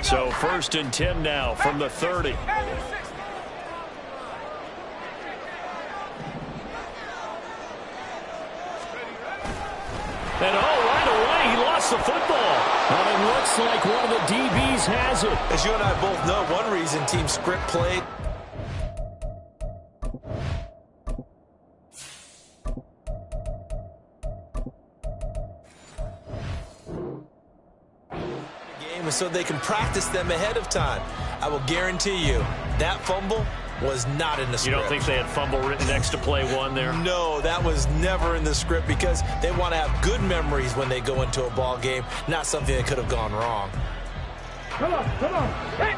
So 1st and 10 now from the 30. And right away, he lost the football. Well, it looks like one of the DBs has it. As you and I both know, one reason team script played. So they can practice them ahead of time. I will guarantee you that fumble was not in the script. You don't think they had fumble written next to play one there? No, that was never in the script because they want to have good memories when they go into a ball game, not something that could have gone wrong. Come on, come on. Hey.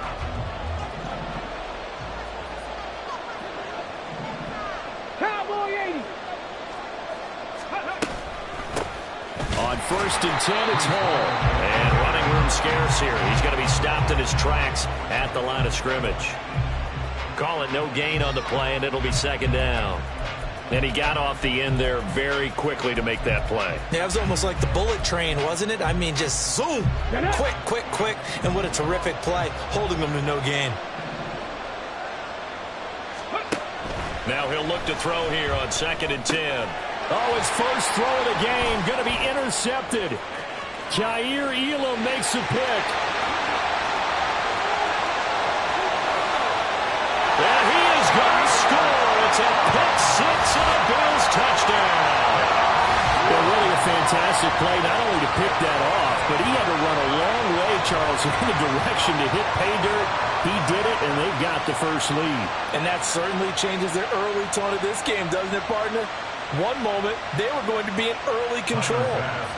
Cowboy 80. On 1st and 10, it's Hall. And running room scarce here. He's going to be stopped in his tracks at the line of scrimmage. Call it no gain on the play, and it'll be 2nd down. And he got off the end there very quickly to make that play. Yeah, it was almost like the bullet train, wasn't it? I mean, just zoom. Quick, quick, quick. And what a terrific play, holding them to no gain. Now he'll look to throw here on 2nd and 10. Oh, his first throw of the game going to be intercepted. Jair Elam makes a pick. And he is going to score. It's a pick 6 and a Bills touchdown. Well, really a fantastic play, not only to pick that off, but he had to run a long way, Charles, in the direction to hit pay dirt. He did it, and they've got the first lead. And that certainly changes their early tone of this game, doesn't it, partner? One moment, they were going to be in early control.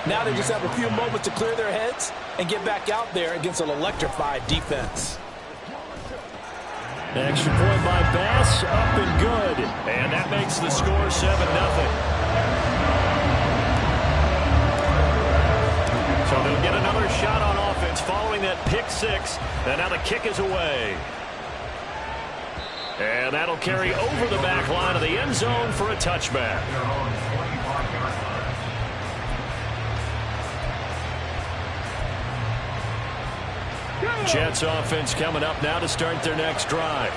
Now they just have a few moments to clear their heads and get back out there against an electrified defense. Extra point by Bass, up and good. And that makes the score 7-0. So they'll get another shot on offense following that pick 6. And now the kick is away. And that'll carry over the back line of the end zone for a touchback. Jets offense coming up now to start their next drive.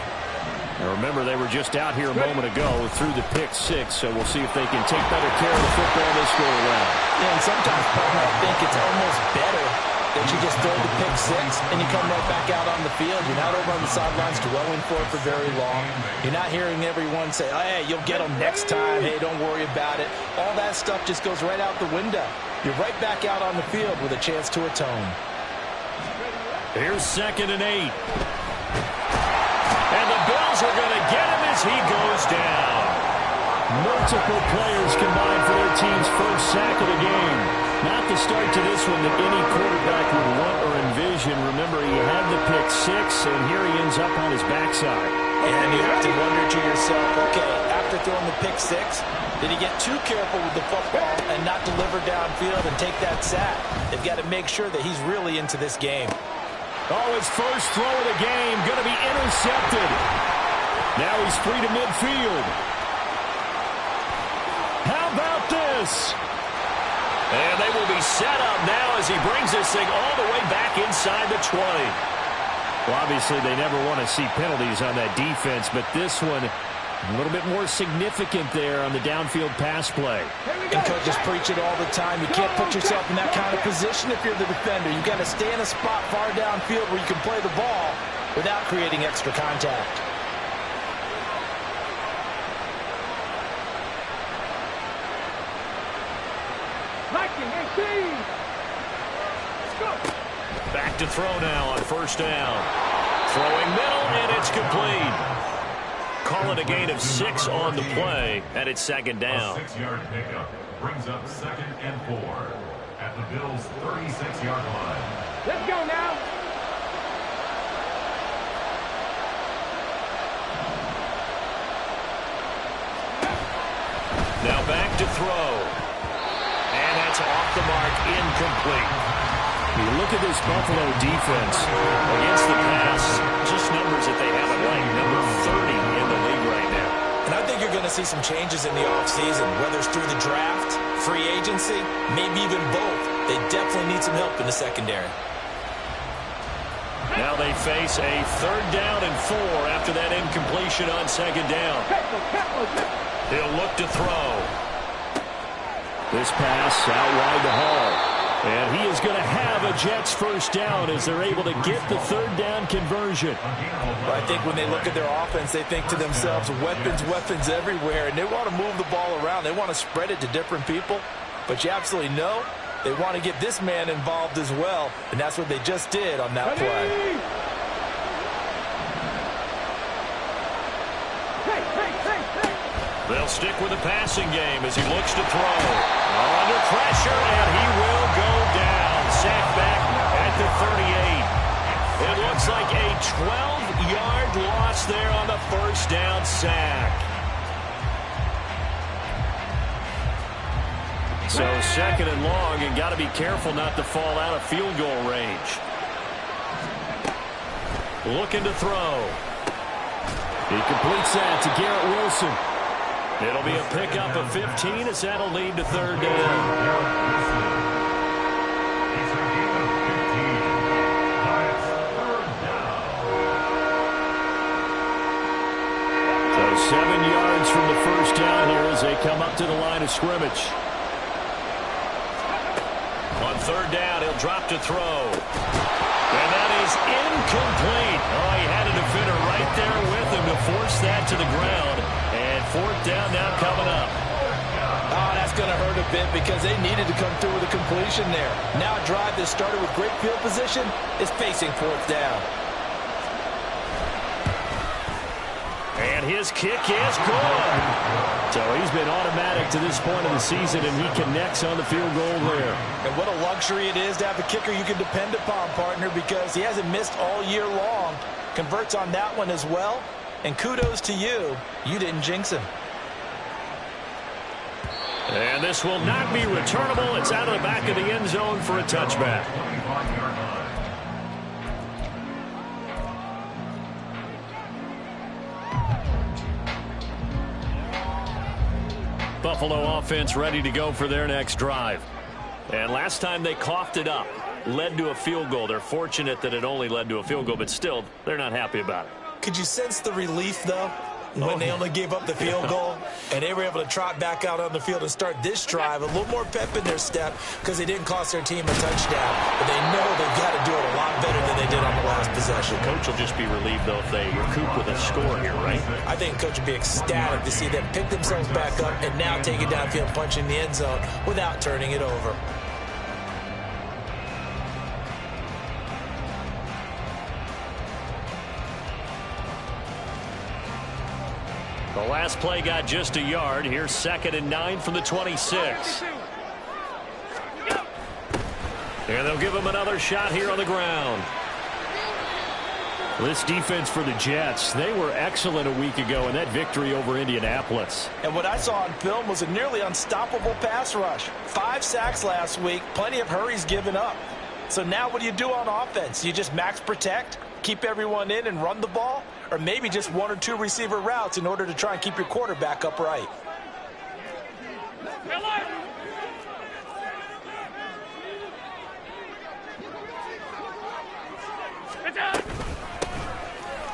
Now remember, they were just out here a moment ago through the pick 6, so we'll see if they can take better care of the football this go around. Yeah, and sometimes, partner, I think it's almost better that you just throw the pick 6 and you come right back out on the field. You're not over on the sidelines dwelling for it for very long. You're not hearing everyone say, oh, hey, you'll get them next time. Hey, don't worry about it. All that stuff just goes right out the window. You're right back out on the field with a chance to atone. Here's 2nd and 8. And the Bills are going to get him as he goes down. Multiple players combined for their team's first sack of the game. Not the start to this one that any quarterback would want or envision. Remember, he had the pick 6, and here he ends up on his backside. And you have to wonder to yourself, okay, after throwing the pick 6, did he get too careful with the football and not deliver downfield and take that sack? They've got to make sure that he's really into this game. Oh, his first throw of the game going to be intercepted. Now he's free to midfield. How about this? And they will be set up now as he brings this thing all the way back inside the 20. Well, obviously they never want to see penalties on that defense, but this one a little bit more significant there on the downfield pass play. And coaches preach it all the time. You can't put yourself in that kind of position if you're the defender. You've got to stay in a spot far downfield where you can play the ball without creating extra contact. Back to throw now on 1st down. Throwing middle, and it's complete. Call it a gain of 6 on the play, and it's 2nd down. A 6-yard pickup brings up 2nd and 4 at the Bills' 36-yard line. Let's go now. Now back to throw. And that's off the mark, incomplete. You look at this Buffalo defense. Against the pass, just numbers that they have it ranked number 30 in the league right now. And I think you're going to see some changes in the offseason, whether it's through the draft, free agency, maybe even both. They definitely need some help in the secondary. Now they face a 3rd down and 4 after that incompletion on 2nd down. He'll look to throw. This pass out wide to Hall. And he is going to have a Jets 1st down as they're able to get the 3rd down conversion. Well, I think when they look at their offense, they think to themselves, weapons everywhere, and they want to move the ball around. They want to spread it to different people. But you absolutely know they want to get this man involved as well, and that's what they just did on that play. They'll stick with the passing game as he looks to throw. Under pressure, and he will go down. Sacked back at the 38. It looks like a 12-yard loss there on the 1st down sack. So 2nd and long, and got to be careful not to fall out of field goal range. Looking to throw. He completes that to Garrett Wilson. It'll be a pickup of 15 as that'll lead to 3rd down. So 7 yards from the 1st down here as they come up to the line of scrimmage. On 3rd down, he'll drop to throw. And that is incomplete. Oh, he had a defender right there with him to force that to the ground. And 4th down now coming up. Oh, that's going to hurt a bit because they needed to come through with a completion there. Now a drive that started with great field position is facing 4th down. And his kick is good. So he's been automatic to this point of the season, and he connects on the field goal there. And what a luxury it is to have a kicker you can depend upon, partner, because he hasn't missed all year long. Converts on that one as well. And kudos to you. You didn't jinx him. And this will not be returnable. It's out of the back of the end zone for a touchback. Buffalo offense ready to go for their next drive. And last time they coughed it up, led to a field goal. They're fortunate that it only led to a field goal, but still, they're not happy about it. Could you sense the relief, though, when they only gave up the field goal and they were able to trot back out on the field and start this drive? A little more pep in their step because they didn't cost their team a touchdown. But they know they've got to do it a lot better than they did on the last possession. Coach will just be relieved, though, if they recoup with a score here, right? I think Coach will be ecstatic to see them pick themselves back up and now take it downfield, punching the end zone without turning it over. The last play got just a yard. Here's 2nd and 9 from the 26. And they'll give him another shot here on the ground. This defense for the Jets, they were excellent a week ago in that victory over Indianapolis. And what I saw on film was a nearly unstoppable pass rush. 5 sacks last week, plenty of hurries given up. So now what do you do on offense? You just max protect, keep everyone in and run the ball? Or maybe just 1 or 2 receiver routes in order to try and keep your quarterback upright.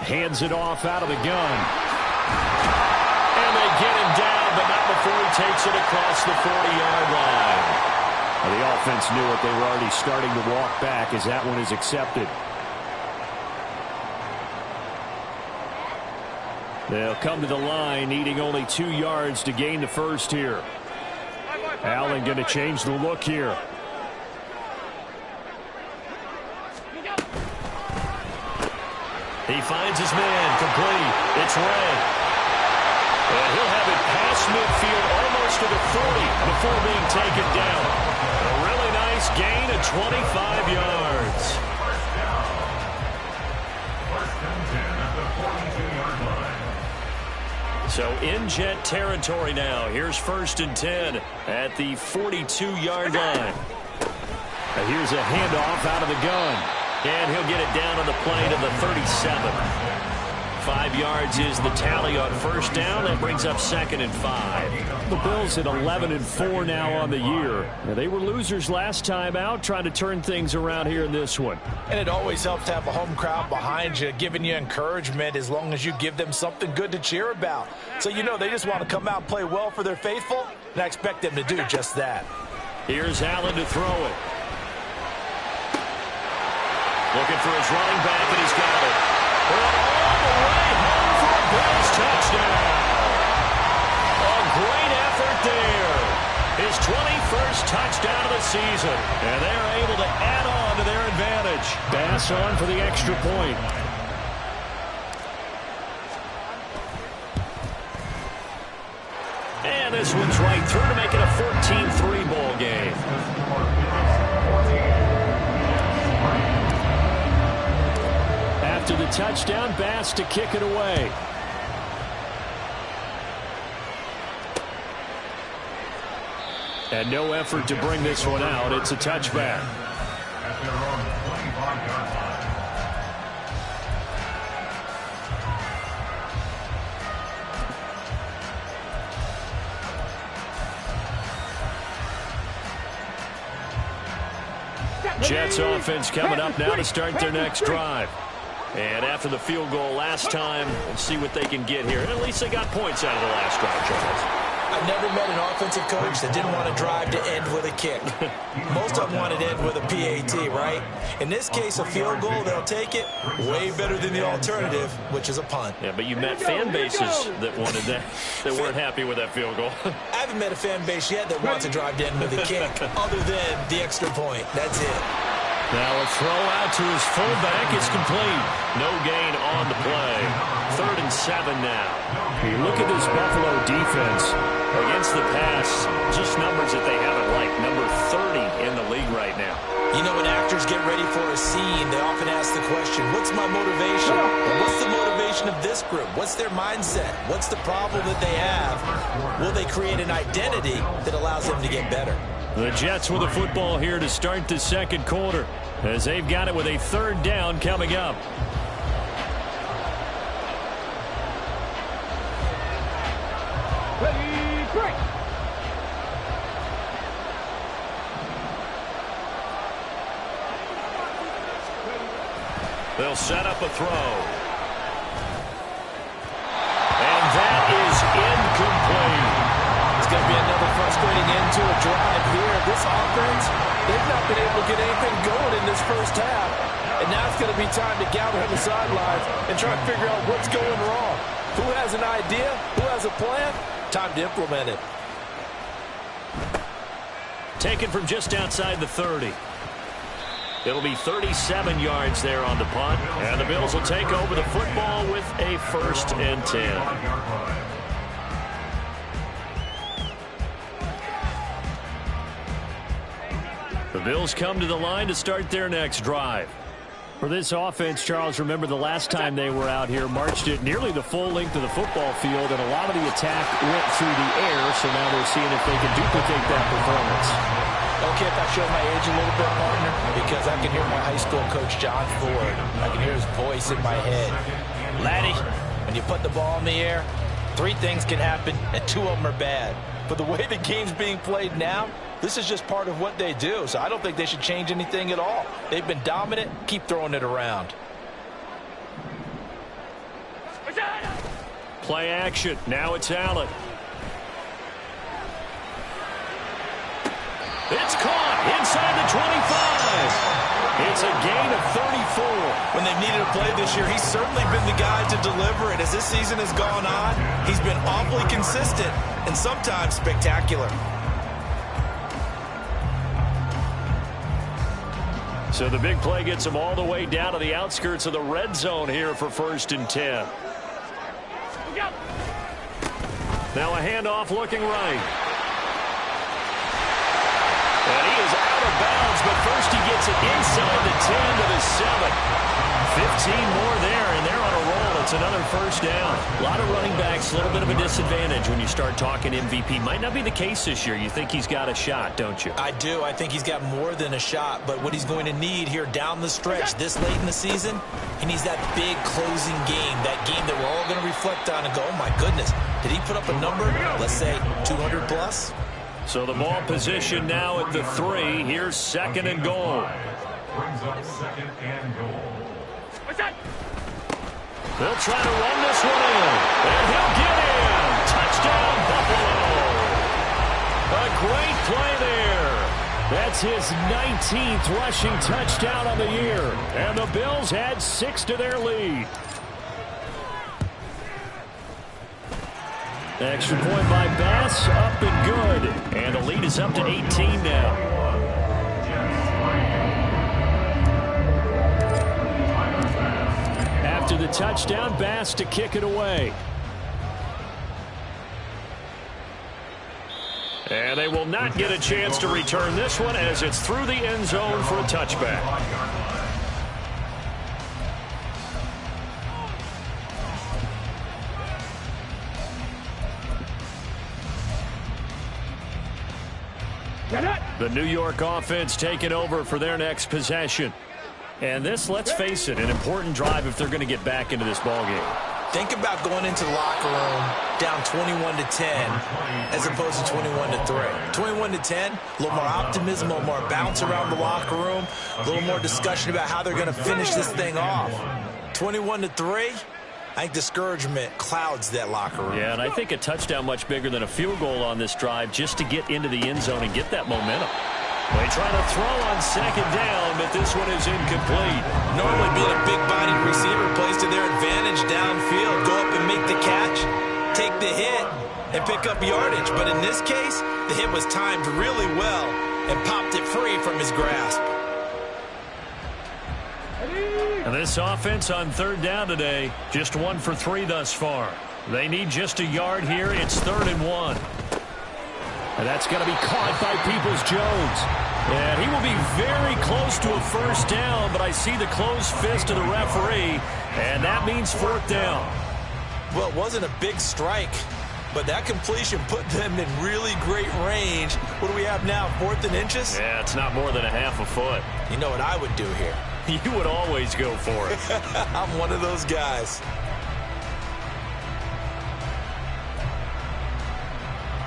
Hands it off out of the gun. And they get him down, but not before he takes it across the 40-yard line. Well, the offense knew it. They were already starting to walk back as that one is accepted. They'll come to the line, needing only 2 yards to gain the first here. Allen going to change the look here. He finds his man, complete. It's Ray. And he'll have it past midfield, almost to the 40, before being taken down. A really nice gain of 25 yards. So in Jet territory now. Here's 1st and 10 at the 42-yard line. And here's a handoff out of the gun. And he'll get it down on the play to the 37. 5 yards is the tally on first down. That brings up 2nd and 5. The Bills at 11-4 now on the year. Now, they were losers last time out, trying to turn things around here in this one. And it always helps to have a home crowd behind you, giving you encouragement as long as you give them something good to cheer about. So you know they just want to come out and play well for their faithful, and I expect them to do just that. Here's Allen to throw it. Looking for his running back, and he's got it. All the way home for a Bills touchdown. A great effort there. His 21st touchdown of the season. And they're able to add on to their advantage. Bass on for the extra point. And this one's right through to make it a 14-3 ball game. After the touchdown, Bass to kick it away. And no effort to bring this one out. It's a touchback. At their own 25-yard line. Jets offense coming up now to start their next drive. And after the field goal last time, we'll see what they can get here. And at least they got points out of the last drive, Charles. I've never met an offensive coach that didn't want to drive to end with a kick. Most of them want to end with a PAT, right? In this case, a field goal, they'll take it. Way better than the alternative, which is a punt. Yeah, but you met fan bases that wanted that, that weren't happy with that field goal. I haven't met a fan base yet that wants to drive to end with a kick, other than the extra point. That's it. Now a throw out to his fullback is complete. No gain on the play. 3rd and 7 now. You look at this Buffalo defense. Against the pass, just numbers that they haven't liked. Number 30 in the league right now. You know, when actors get ready for a scene, they often ask the question, what's my motivation? Well, what's the motivation of this group? What's their mindset? What's the problem that they have? Will they create an identity that allows them to get better? The Jets with the football here to start the second quarter, as they've got it with a 3rd down coming up. Ready, break. They'll set up a throw. And that is incomplete. It's going to be another frustrating end to a drive here. This offense, they've not been able to get anything going in this first half. And now it's going to be time to gather on the sidelines and try to figure out what's going wrong. Who has an idea? Who has a plan? Time to implement it. Taken from just outside the 30. It'll be 37 yards there on the punt. And the Bills will take over the football with a 1st and 10. The Bills come to the line to start their next drive. For this offense, Charles, remember the last time they were out here, marched it nearly the full length of the football field, and a lot of the attack went through the air, so now they're seeing if they can duplicate that performance. Okay, if I show my age a little bit, partner, because I can hear my high school coach, John Ford. I can hear his voice in my head. Laddie, when you put the ball in the air, 3 things can happen, and 2 of them are bad. But the way the game's being played now, this is just part of what they do, so I don't think they should change anything at all. They've been dominant. Keep throwing it around. Play action. Now it's Allen. It's caught inside the 25. It's a gain of 34. When they've needed a play this year, he's certainly been the guy to deliver it. As this season has gone on, he's been awfully consistent and sometimes spectacular. So the big play gets them all the way down to the outskirts of the red zone here for 1st and 10. Now a handoff looking right. And he is out of bounds, but first he gets it inside the 10 to the 7. 15 more there, and they're on a roll. It's another first down. A lot of running backs, a little bit of a disadvantage when you start talking MVP. Might not be the case this year. You think he's got a shot, don't you? I do. I think he's got more than a shot. But what he's going to need here down the stretch this late in the season, he needs that big closing game, that game that we're all going to reflect on and go, oh, my goodness, did he put up a number, let's say, 200 plus? So the ball position now at the 3. Here's second and goal. Brings up second and goal. What's that? They'll try to run this one in. And he'll get in. Touchdown, Buffalo. A great play there. That's his 19th rushing touchdown on the year. And the Bills add 6 to their lead. Extra point by Bass, up and good. And the lead is up to 18 now. After the touchdown, Bass to kick it away. And they will not get a chance to return this one as it's through the end zone for a touchback. The New York offense taking over for their next possession. And this, let's face it, an important drive if they're going to get back into this ballgame. Think about going into the locker room down 21-10 as opposed to 21-3. 21-10, a little more optimism, a little more bounce around the locker room, a little more discussion about how they're going to finish this thing off. 21-3, I think discouragement clouds that locker room. Yeah, and I think a touchdown much bigger than a field goal on this drive just to get into the end zone and get that momentum. They try to throw on second down, but this one is incomplete. Normally being a big-bodied receiver plays to their advantage downfield. Go up and make the catch, take the hit, and pick up yardage. But in this case, the hit was timed really well and popped it free from his grasp. And this offense on third down today, just 1 for 3 thus far. They need just a yard here. It's 3rd and 1. And that's going to be caught by Peoples-Jones. And he will be very close to a first down, but I see the closed fist of the referee, and that means 4th down. Well, it wasn't a big strike, but that completion put them in really great range. What do we have now, 4th and inches? Yeah, it's not more than a half a foot. You know what I would do here? You would always go for it. I'm one of those guys.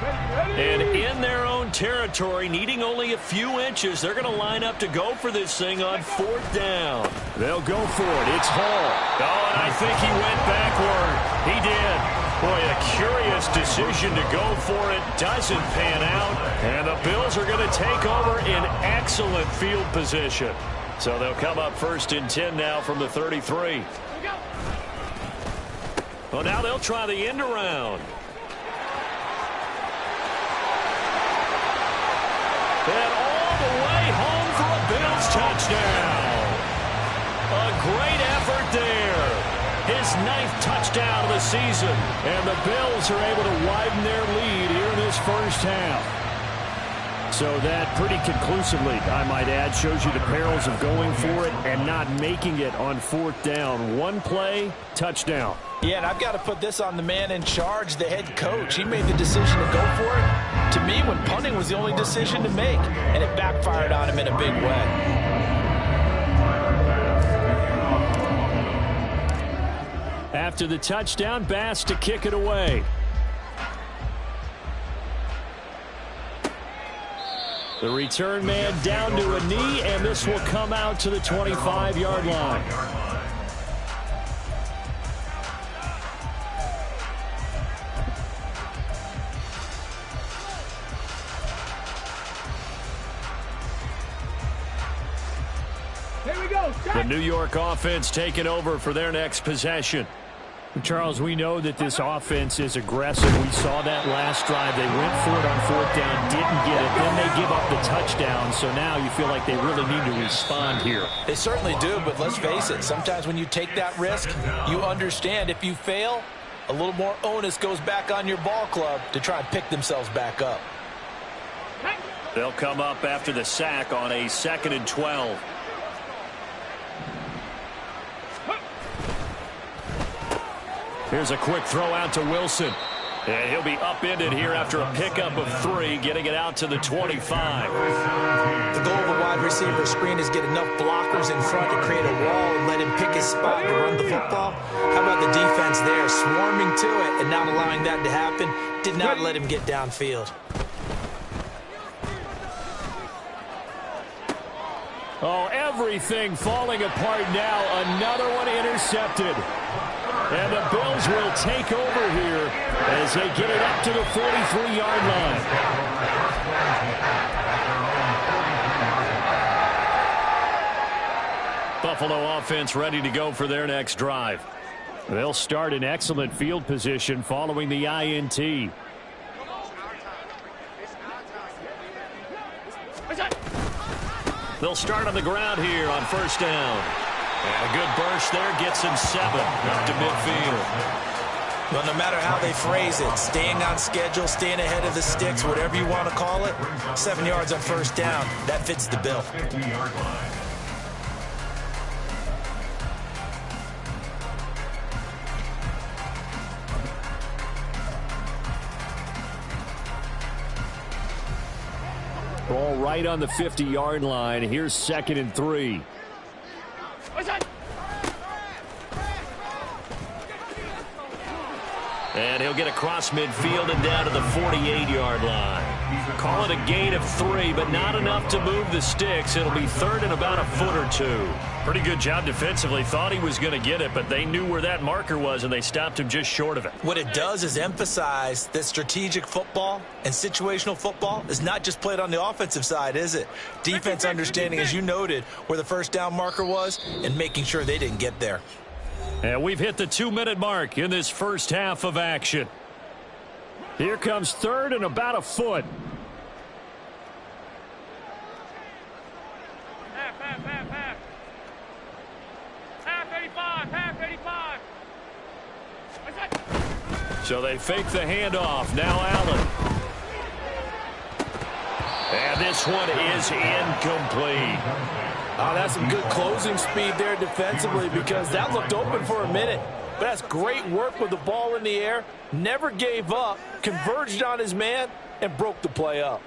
And in their own territory, needing only a few inches, they're going to line up to go for this thing on 4th down. They'll go for it. It's Hall. Oh, and I think he went backward. He did. Boy, a curious decision to go for it. Doesn't pan out. And the Bills are going to take over in excellent field position. So they'll come up 1st and 10 now from the 33. Well, now they'll try the end around. And all the way home for a Bills touchdown. A great effort there. His 9th touchdown of the season. And the Bills are able to widen their lead here in this first half. So that pretty conclusively, I might add, shows you the perils of going for it and not making it on 4th down. One play, touchdown. Yeah, and I've got to put this on the man in charge, the head coach. He made the decision to go for it. To me, when punting was the only decision to make, and it backfired on him in a big way. After the touchdown, Bass to kick it away. The return man down to a knee, and this will come out to the 25-yard line. Here we go. The New York offense taking over for their next possession. Charles, we know that this offense is aggressive. We saw that last drive. They went for it on 4th down, didn't get it. Then they give up the touchdown. So now you feel like they really need to respond here. They certainly do, but let's face it. Sometimes when you take that risk, you understand if you fail, a little more onus goes back on your ball club to try and pick themselves back up. They'll come up after the sack on a 2nd and 12. Here's a quick throw out to Wilson. And he'll be upended here after a pickup of 3, getting it out to the 25. The goal of a wide receiver screen is get enough blockers in front to create a wall and let him pick his spot to run the football. How about the defense there, swarming to it and not allowing that to happen? Did not let him get downfield. Oh, everything falling apart now. Another one intercepted. And the Bills will take over here as they get it up to the 43-yard line. Buffalo offense ready to go for their next drive. They'll start in excellent field position following the INT. They'll start on the ground here on first down. And a good burst there gets him 7 up to midfield. Well, no matter how they phrase it, staying on schedule, staying ahead of the sticks, whatever you want to call it, 7 yards on first down, that fits the bill. Ball right on the 50-yard line. Here's 2nd and 3. And he'll get across midfield and down to the 48-yard line. Call it a gain of 3, but not enough to move the sticks. It'll be 3rd and about a foot or 2. Pretty good job defensively. Thought he was going to get it, but they knew where that marker was, and they stopped him just short of it. What it does is emphasize that strategic football and situational football is not just played on the offensive side, is it? Defense understanding, as you noted, where the first down marker was and making sure they didn't get there. And we've hit the 2-minute mark in this first half of action. Here comes 3rd and about a foot. So they fake the handoff. Now Allen. And this one is incomplete. Oh, that's some good closing speed there defensively because that looked open for a minute. But that's great work with the ball in the air. Never gave up, converged on his man, and broke the play up.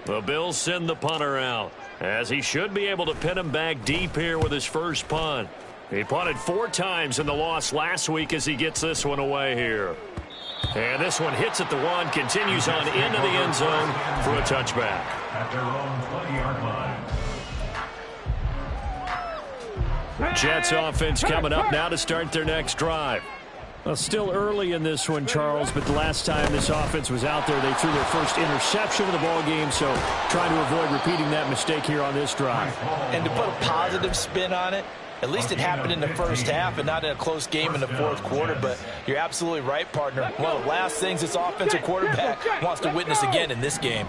The Bills send the punter out, as he should be able to pin him back deep here with his first punt. He punted 4 times in the loss last week as he gets this one away here. And this one hits at the 1, continues on into the end zone for a touchback. At their own 20-yard line. Jets offense coming up now to start their next drive. Well, still early in this one, Charles, but the last time this offense was out there, they threw their first interception of the ball game, so trying to avoid repeating that mistake here on this drive. And to put a positive spin on it, at least it happened in the first half and not in a close game in the fourth quarter, but you're absolutely right, partner. One of the last things this offensive quarterback wants to witness again in this game.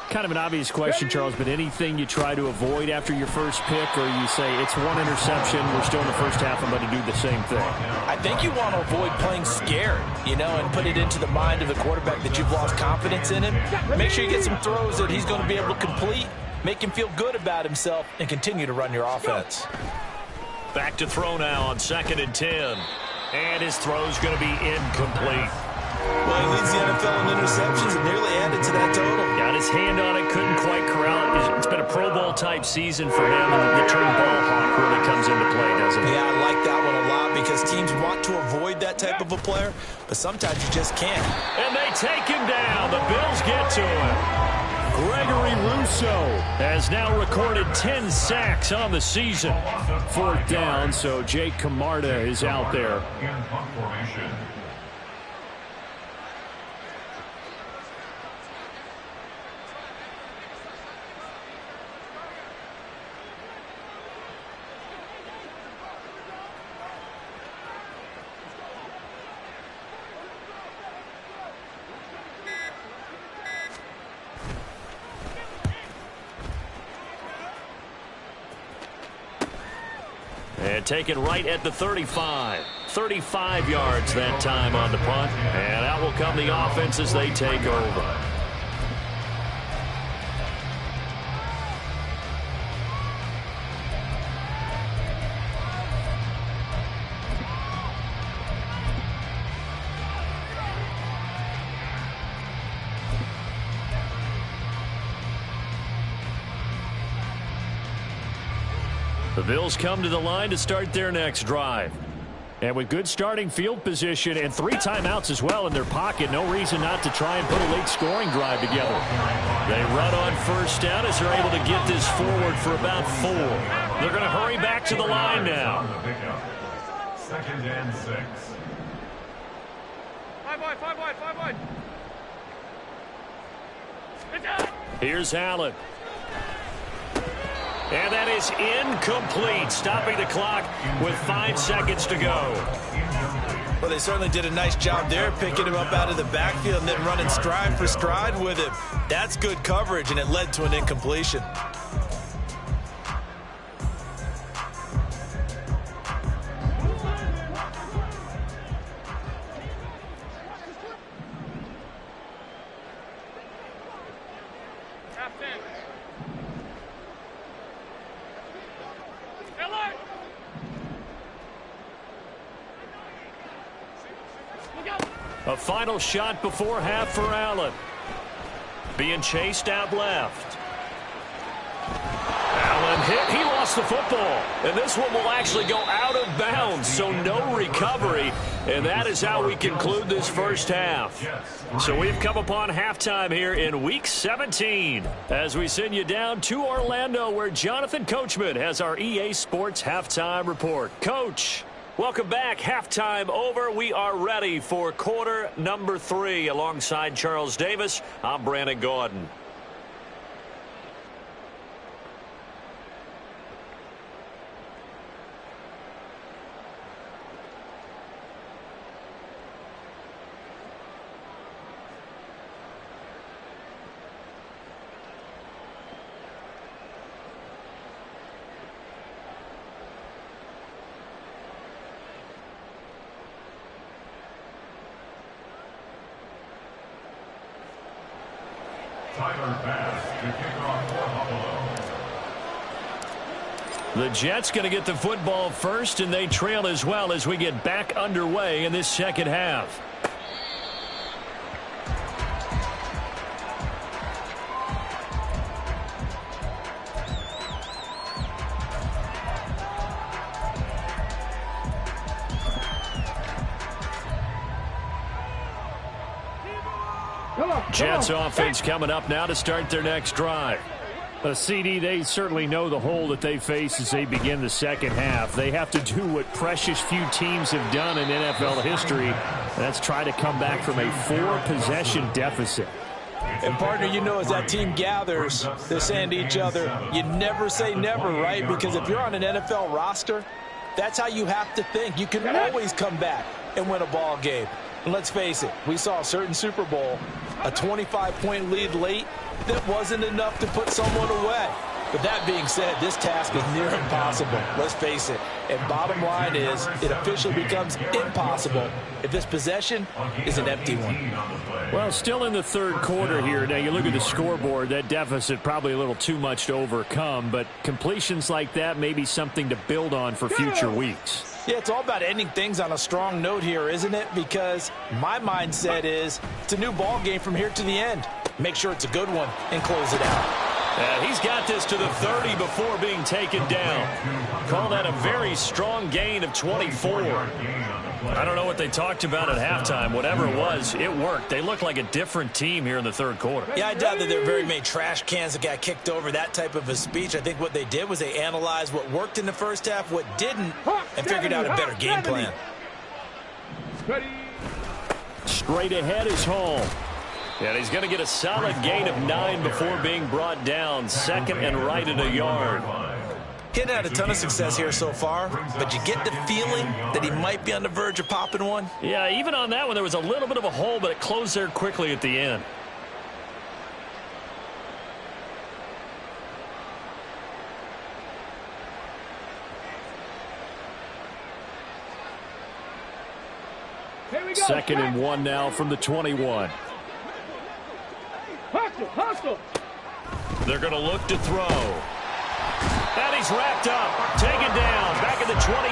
Kind of an obvious question, Charles, but anything you try to avoid after your first pick, or you say it's 1 interception, we're still in the first half, I'm going to do the same thing? I think you want to avoid playing scared, and put it into the mind of the quarterback that you've lost confidence in him. Make sure you get some throws that he's going to be able to complete, make him feel good about himself, and continue to run your offense. Back to throw now on 2nd and 10. And his throw's going to be incomplete. Well, he leads the NFL in interceptions and nearly added to that total. Got his hand on it, couldn't quite corral it. It's been a Pro Bowl-type season for him, and the term ball hawk really comes into play, doesn't it? Yeah, I like that one a lot because teams want to avoid that type of a player, but sometimes you just can't. And they take him down. The Bills get to him. Gregory Rousseau has now recorded 10 sacks on the season. 4th down, so Jake Camarda is out there. In punt formation. And taken right at the 35. 35 yards that time on the punt. And out will come the offense as they take over. The Bills come to the line to start their next drive. And with good starting field position and 3 timeouts as well in their pocket, no reason not to try and put a late scoring drive together. They run on first down as they're able to get this forward for about 4. They're going to hurry back to the line now. 2nd and 6. 5 wide. Here's Allen. And that is incomplete, stopping the clock with 5 seconds to go. Well, they certainly did a nice job there, picking him up out of the backfield and then running stride for stride with him. That's good coverage, and it led to an incompletion. A final shot before half for Allen. Being chased out left. Allen hit. He lost the football. And this one will actually go out of bounds, so no recovery. And that is how we conclude this first half. So we've come upon halftime here in Week 17 as we send you down to Orlando, where Jonathan Coachman has our EA Sports Halftime Report. Coach, welcome back. Halftime over. We are ready for quarter number 3. Alongside Charles Davis, I'm Brandon Gordon. The Jets going to get the football first, and they trail as well as we get back underway in this second half. Jets offense coming up now to start their next drive. CD, they certainly know the hole that they face as they begin the second half. They have to do what precious few teams have done in NFL history. That's try to come back from a 4-possession deficit. And, partner, you know, as that team gathers, they're saying to each other, you never say never, right? Because if you're on an NFL roster, that's how you have to think. You can always come back and win a ball game. And let's face it, we saw a certain Super Bowl, a 25-point lead late that wasn't enough to put someone away. But that being said, this task is near impossible. Let's face it. And bottom line is, it officially becomes impossible if this possession is an empty one. Well, still in the third quarter here. Now, you look at the scoreboard, that deficit probably a little too much to overcome. But completions like that may be something to build on for future weeks. Yeah, it's all about ending things on a strong note here, isn't it? Because my mindset is it's a new ball game from here to the end. Make sure it's a good one and close it out. He's got this to the 30 before being taken down. Call that a very strong gain of 24. I don't know what they talked about at halftime. Whatever it was, it worked. They look like a different team here in the third quarter. Yeah, I doubt that there were very many trash cans that got kicked over, that type of a speech. I think what they did was they analyzed what worked in the first half, what didn't, and figured out a better game plan. Straight ahead is Hall. And he's going to get a solid gain of 9 before being brought down. 2nd and right at a yard. He hadn't had a ton of success here so far, but you get the feeling that he might be on the verge of popping one. Yeah, even on that one, there was a little bit of a hole, but it closed there quickly at the end. Here we go. 2nd and 1 now from the 21. Hustle. They're going to look to throw. And he's wrapped up, taken down, back at the 25.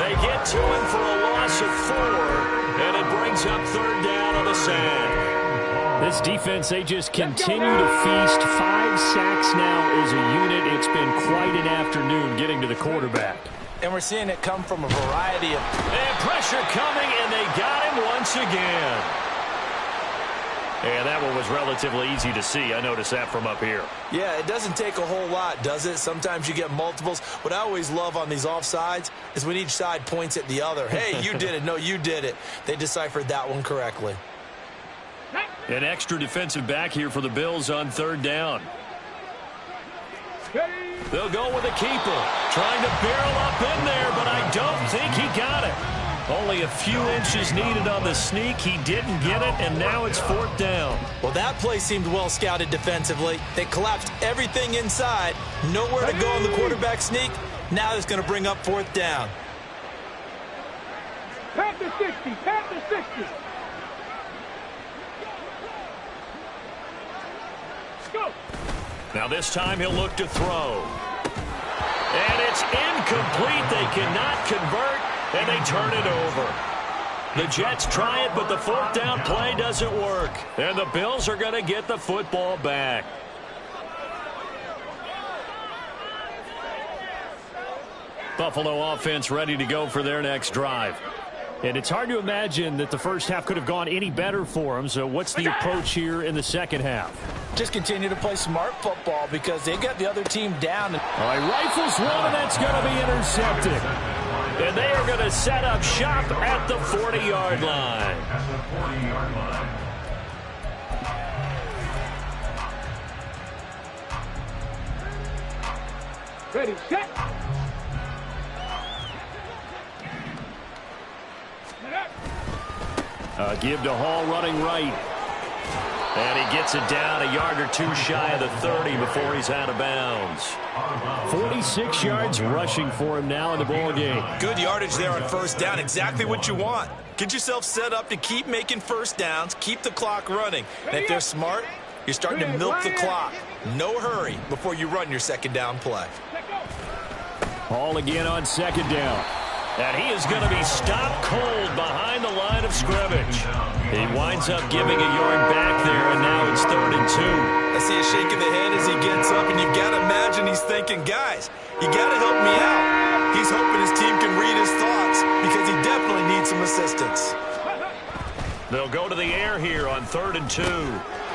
They get to him for a loss of 4, and it brings up 3rd down on the sand. This defense, they just continue to feast. 5 sacks now as a unit. It's been quite an afternoon getting to the quarterback. And we're seeing it come from a variety of... And pressure coming, and they got him once again. And that one was relatively easy to see. I noticed that from up here. Yeah, it doesn't take a whole lot, does it? Sometimes you get multiples. What I always love on these offsides is when each side points at the other. Hey, you did it. No, you did it. They deciphered that one correctly. An extra defensive back here for the Bills on 3rd down. They'll go with a keeper. Trying to barrel up in there, but I don't think he got it. Only a few inches needed on the sneak. He didn't get it, and now it's 4th down. Well, that play seemed well scouted defensively. They collapsed everything inside. Nowhere to go on the quarterback sneak. Now it's going to bring up 4th down. Panther 60, Panther 60. Go. Now this time he'll look to throw. And it's incomplete. They cannot convert, and they turn it over. The Jets try it, but the 4th down play doesn't work. And the Bills are going to get the football back. Buffalo offense ready to go for their next drive. And it's hard to imagine that the first half could have gone any better for them. So what's the approach here in the second half? Just continue to play smart football because they got the other team down. All right, rifles one, and that's going to be intercepted. And they are going to set up shop at the 40-yard line. Ready, set. Give to Hall running right. And he gets it down a yard or two shy of the 30 before he's out of bounds. 46 yards rushing for him now in the ball game. Good yardage there on 1st down. Exactly what you want. Get yourself set up to keep making 1st downs. Keep the clock running. And if they're smart, you're starting to milk the clock. No hurry before you run your 2nd down play. Hall again on 2nd down. And he is going to be stopped cold behind the line of scrimmage. He winds up giving a yard back there, and now it's 3rd and 2. I see a shake of the head as he gets up, and you've got to imagine he's thinking, guys, you got to help me out. He's hoping his team can read his thoughts because he definitely needs some assistance. They'll go to the air here on 3rd and 2.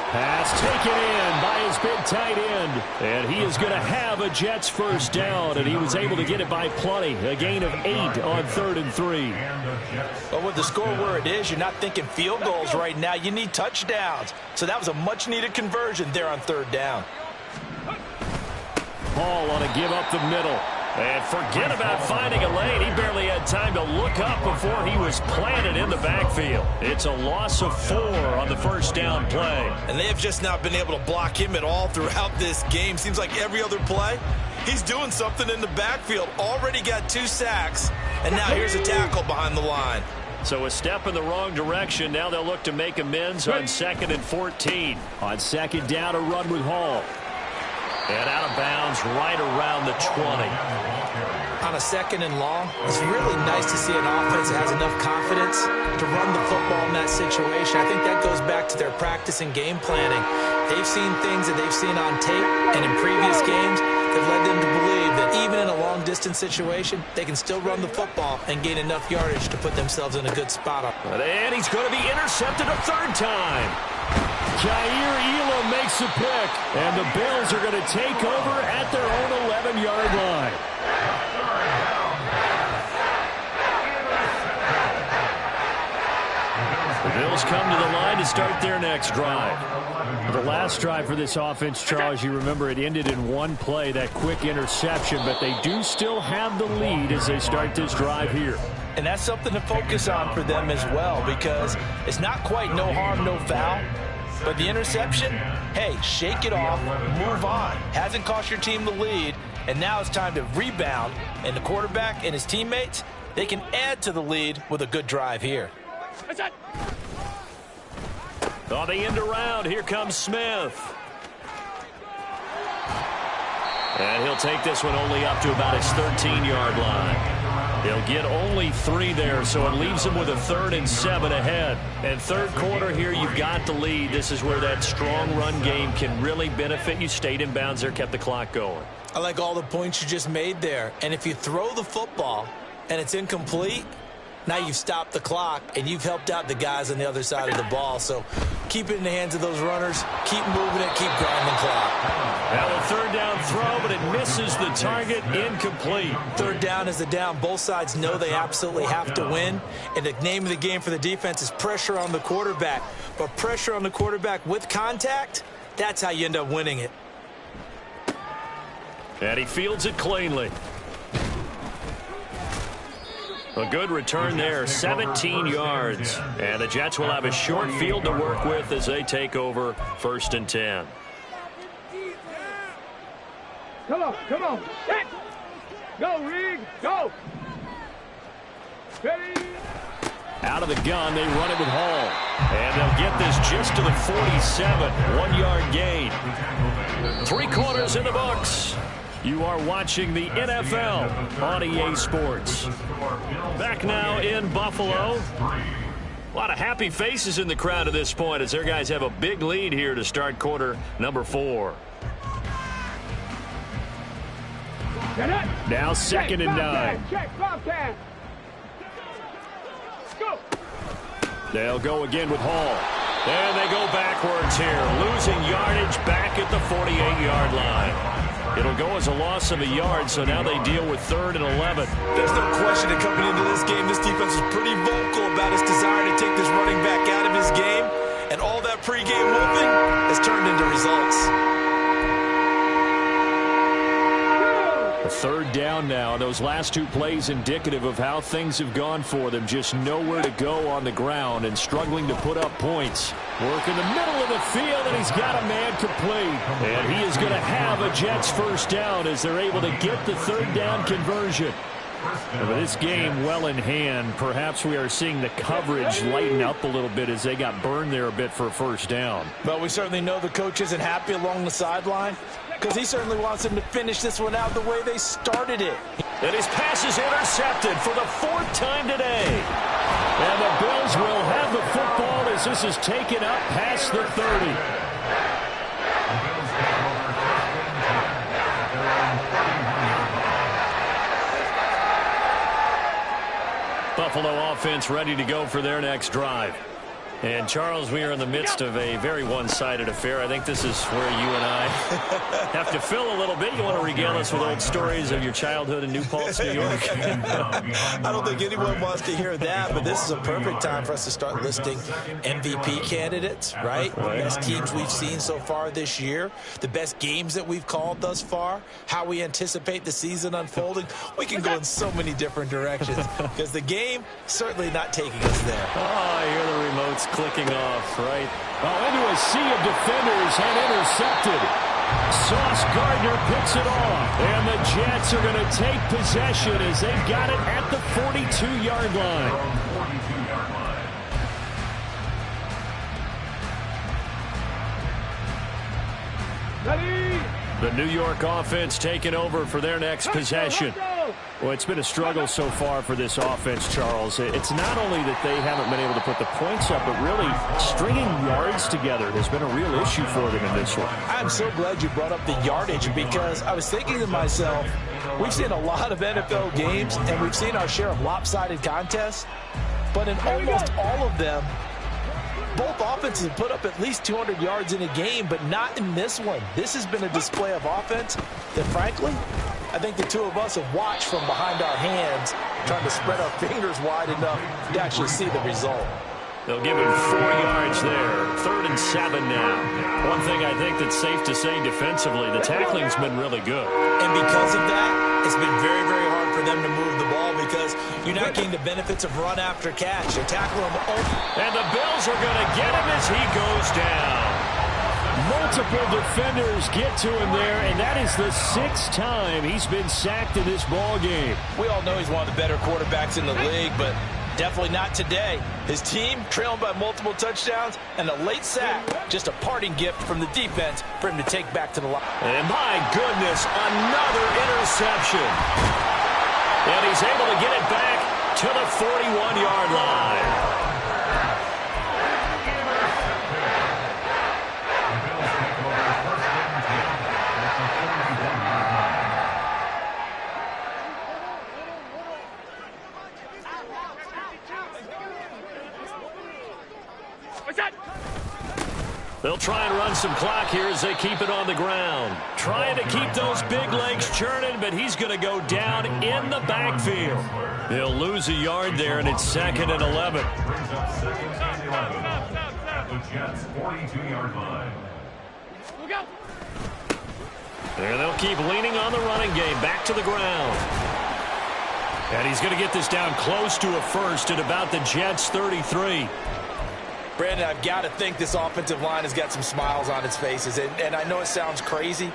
Pass taken in by his big tight end. And he is going to have a Jets 1st down, and he was able to get it by plenty. A gain of 8 on 3rd and 3. But with the score where it is, you're not thinking field goals right now. You need touchdowns. So that was a much-needed conversion there on 3rd down. Hall on a give up the middle. And forget about finding a lane. He barely had time to look up before he was planted in the backfield. It's a loss of 4 on the 1st down play. And they have just not been able to block him at all throughout this game. Seems like every other play, he's doing something in the backfield. Already got 2 sacks, and now here's a tackle behind the line. So a step in the wrong direction. Now they'll look to make amends on 2nd and 14. On 2nd down, a run with Hall. And out of bounds right around the 20. On a 2nd and long, it's really nice to see an offense that has enough confidence to run the football in that situation. I think that goes back to their practice and game planning. They've seen things that they've seen on tape and in previous games that led them to believe that even in a long-distance situation, they can still run the football and gain enough yardage to put themselves in a good spot. And he's going to be intercepted a 3rd time. Jair Elam makes a pick, and the Bills are going to take over at their own 11-yard line. The Bills come to the line to start their next drive. The last drive for this offense, Charles, you remember it ended in one play, that quick interception, but they do still have the lead as they start this drive here. And that's something to focus on for them as well, because it's not quite no harm, no foul. But the interception, hey, shake it off, move on. Hasn't cost your team the lead, and now it's time to rebound. And the quarterback and his teammates, they can add to the lead with a good drive here. On the end around, here comes Smith. And he'll take this one only up to about his 13-yard line. They'll get only 3 there, so it leaves them with a 3rd and 7 ahead. And third quarter here, you've got the lead. This is where that strong run game can really benefit you. Stayed in bounds there, kept the clock going. I like all the points you just made there. And if you throw the football and it's incomplete, now you've stopped the clock and you've helped out the guys on the other side of the ball. So keep it in the hands of those runners. Keep moving it. Keep grinding the clock. Now a 3rd down throw, but it misses the target. Incomplete. 3rd down is the down. Both sides know they absolutely have to win. And the name of the game for the defense is pressure on the quarterback. But pressure on the quarterback with contact, that's how you end up winning it. And he fields it cleanly. A good return there, 17 yards. And the Jets will have a short field to work with as they take over 1st and 10. Come on. Set. Go, Reed. Go. Ready. Out of the gun, they run it with Hall. And they'll get this just to the 47. 1-yard gain. 3 quarters in the books. You are watching the NFL on EA Sports. Back now in Buffalo. A lot of happy faces in the crowd at this point as their guys have a big lead here to start quarter number 4. Now 2nd and 9. Check, Bobcat. Go. They'll go again with Hall. And they go backwards here, losing yardage back at the 48-yard line. It'll go as a loss of a yard, so now they deal with 3rd and 11. There's no question that coming into this game, this defense is pretty vocal about its desire to take this running back out of his game. And all that pregame whooping has turned into results. A 3rd down now. Those last 2 plays indicative of how things have gone for them. Just nowhere to go on the ground and struggling to put up points. Work in the middle of the field, and he's got a man complete. And he is going to have a Jets 1st down as they're able to get the 3rd down conversion. And with this game well in hand, perhaps we are seeing the coverage lighten up a little bit as they got burned there a bit for a 1st down. But we certainly know the coach isn't happy along the sideline because he certainly wants them to finish this one out the way they started it. And his pass is intercepted for the 4th time today. And the Bills will have the football as this is taken up past the 30. Buffalo offense ready to go for their next drive. And, Charles, we are in the midst of a very one-sided affair. I think this is where you and I have to fill a little bit. You want to regale us with old stories of your childhood in New Paltz, New York? I don't think anyone wants to hear that, but this is a perfect time for us to start listing MVP candidates, right? The best teams we've seen so far this year, the best games that we've called thus far, how we anticipate the season unfolding. We can go in so many different directions because the game certainly not taking us there. Oh, I hear the remotes clicking off, right? Oh, into a sea of defenders and intercepted. Sauce Gardner picks it off. And the Jets are going to take possession as they've got it at the 42-yard line. The New York offense taking over for their next possession. Well, it's been a struggle so far for this offense, Charles. It's not only that they haven't been able to put the points up, but really stringing yards together has been a real issue for them in this one. I'm so glad you brought up the yardage because I was thinking to myself, we've seen a lot of NFL games and we've seen our share of lopsided contests, but in almost all of them, both offenses have put up at least 200 yards in a game, but not in this one. This has been a display of offense that, frankly, I think the two of us have watched from behind our hands, trying to spread our fingers wide enough to actually see the result. They'll give him 4 yards there. 3rd and 7 now. One thing I think that's safe to say defensively, the tackling's been really good. And because of that, it's been very, very hard for them to move the ball because you're not getting the benefits of run after catch. They tackle him over. And the Bills are going to get him as he goes down. Multiple defenders get to him there, and that is the 6th time he's been sacked in this ball game. We all know he's one of the better quarterbacks in the league, but definitely not today. His team trailing by multiple touchdowns and a late sack, just a parting gift from the defense for him to take back to the line. And my goodness, another interception. And he's able to get it back 41-yard line. They'll try and run some clock here as they keep it on the ground. Trying to keep those big legs churning, but he's going to go down in the backfield. They'll lose a yard there, and it's 2nd and 11. Brings up 2nd and 11 at the Jets' 42-yard line. And they'll keep leaning on the running game. Back to the ground. And he's going to get this down close to a first at about the Jets' 33. Brandon, I've got to think this offensive line has got some smiles on its faces. And I know it sounds crazy,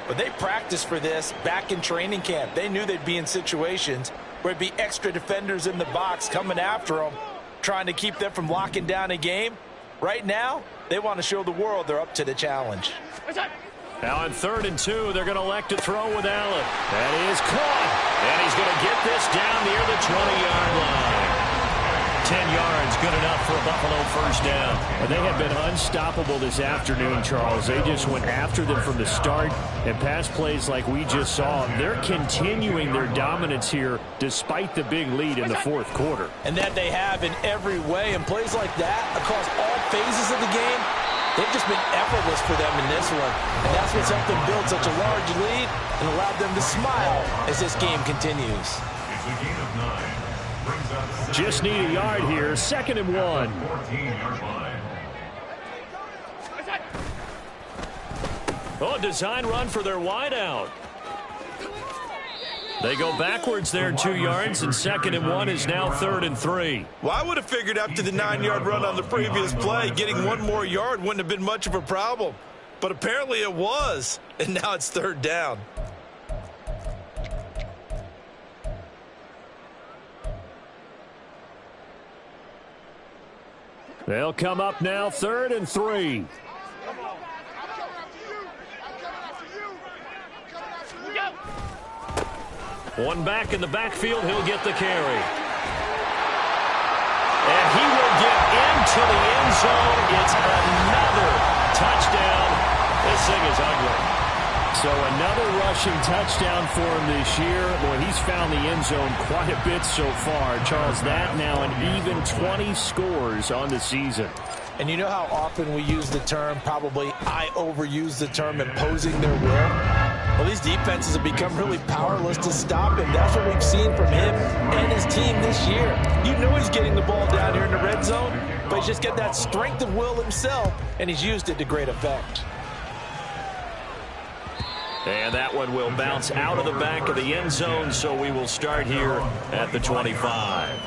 but they practiced for this back in training camp. They knew they'd be in situations where it'd be extra defenders in the box coming after them, trying to keep them from locking down a game. Right now, they want to show the world they're up to the challenge. Now on 3rd and 2, they're going to elect to throw with Allen. That is caught. And he's going to get this down near the 20-yard line. 10 yards, good enough for a Buffalo first down. And they have been unstoppable this afternoon, Charles. They just went after them from the start, and pass plays like we just saw. They're continuing their dominance here despite the big lead in the 4th quarter. And that they have in every way. And plays like that across all phases of the game, they've just been effortless for them in this one. And that's what's helped them build such a large lead and allowed them to smile as this game continues. It's a gain of 9. Brings up Just need a yard here. 2nd and 1. 14-yard line. Oh, design run for their wideout. They go backwards there 2 yards, and 2nd and 1 is now 3rd and 3. Well, I would have figured after the 9-yard run on the previous play, getting 1 more yard wouldn't have been much of a problem. But apparently it was, and now it's 3rd down. They'll come up now 3rd and 3. One back in the backfield, he'll get the carry. And he will get into the end zone. It's another touchdown. This thing is ugly. So another rushing touchdown for him this year. Boy, he's found the end zone quite a bit so far. Charles, that now an even 20 scores on the season. And you know how often we use the term, probably I overuse the term, imposing their will? Well, these defenses have become really powerless to stop him. That's what we've seen from him and his team this year. You know he's getting the ball down here in the red zone, but he's just got that strength of will himself, and he's used it to great effect. And that one will bounce out of the back of the end zone, so we will start here at the 25.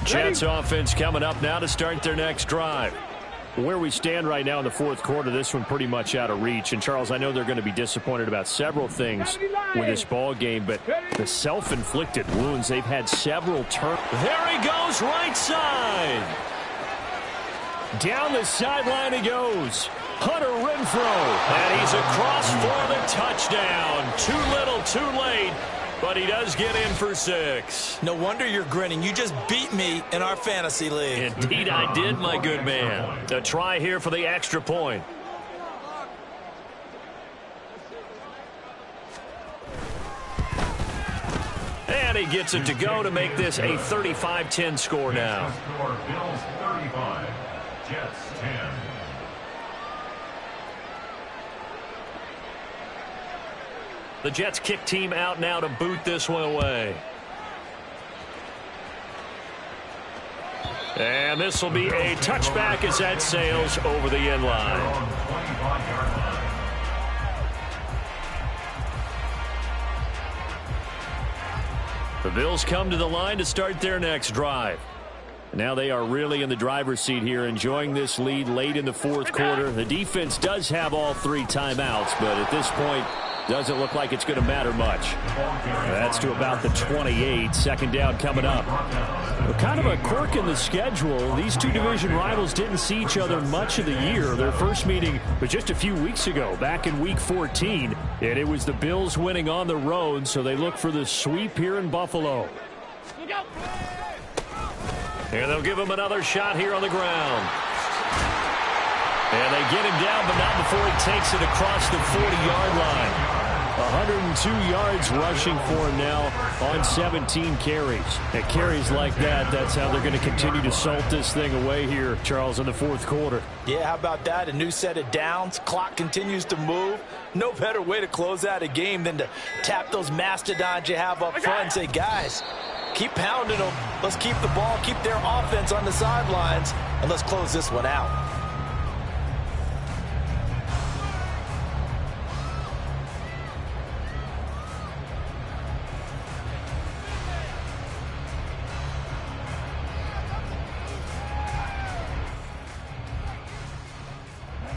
Jets offense coming up now to start their next drive. Where we stand right now in the 4th quarter, this one pretty much out of reach. And, Charles, I know they're going to be disappointed about several things with this ball game, but the self-inflicted wounds, they've had several turns. There he goes, right side. Down the sideline he goes. Hunter Renfrow. And he's across for the touchdown. Too little, too late. But he does get in for 6. No wonder you're grinning. You just beat me in our fantasy league. Indeed I did, my good man. A try here for the extra point. And he gets it to go to make this a 35-10 score now. Bills 35, Jets 10. The Jets kick team out now to boot this one away. And this will be a touchback as that sails over the end line. The Bills come to the line to start their next drive. Now they are really in the driver's seat here, enjoying this lead late in the 4th quarter. The defense does have all 3 timeouts, but at this point, Doesn't look like it's going to matter much. That's to about the 28. Second down coming up. Well, kind of a quirk in the schedule. These two division rivals didn't see each other much of the year. Their first meeting was just a few weeks ago, back in Week 14. And it was the Bills winning on the road, so they look for the sweep here in Buffalo. And they'll give him another shot here on the ground. And they get him down, but not before he takes it across the 40-yard line. 102 yards rushing for him now on 17 carries. And carries like that, that's how they're going to continue to salt this thing away here, Charles, in the fourth quarter. Yeah, how about that? A new set of downs. Clock continues to move. No better way to close out a game than to tap those mastodons you have up front and say, guys, keep pounding them. Let's keep the ball, keep their offense on the sidelines, and let's close this one out.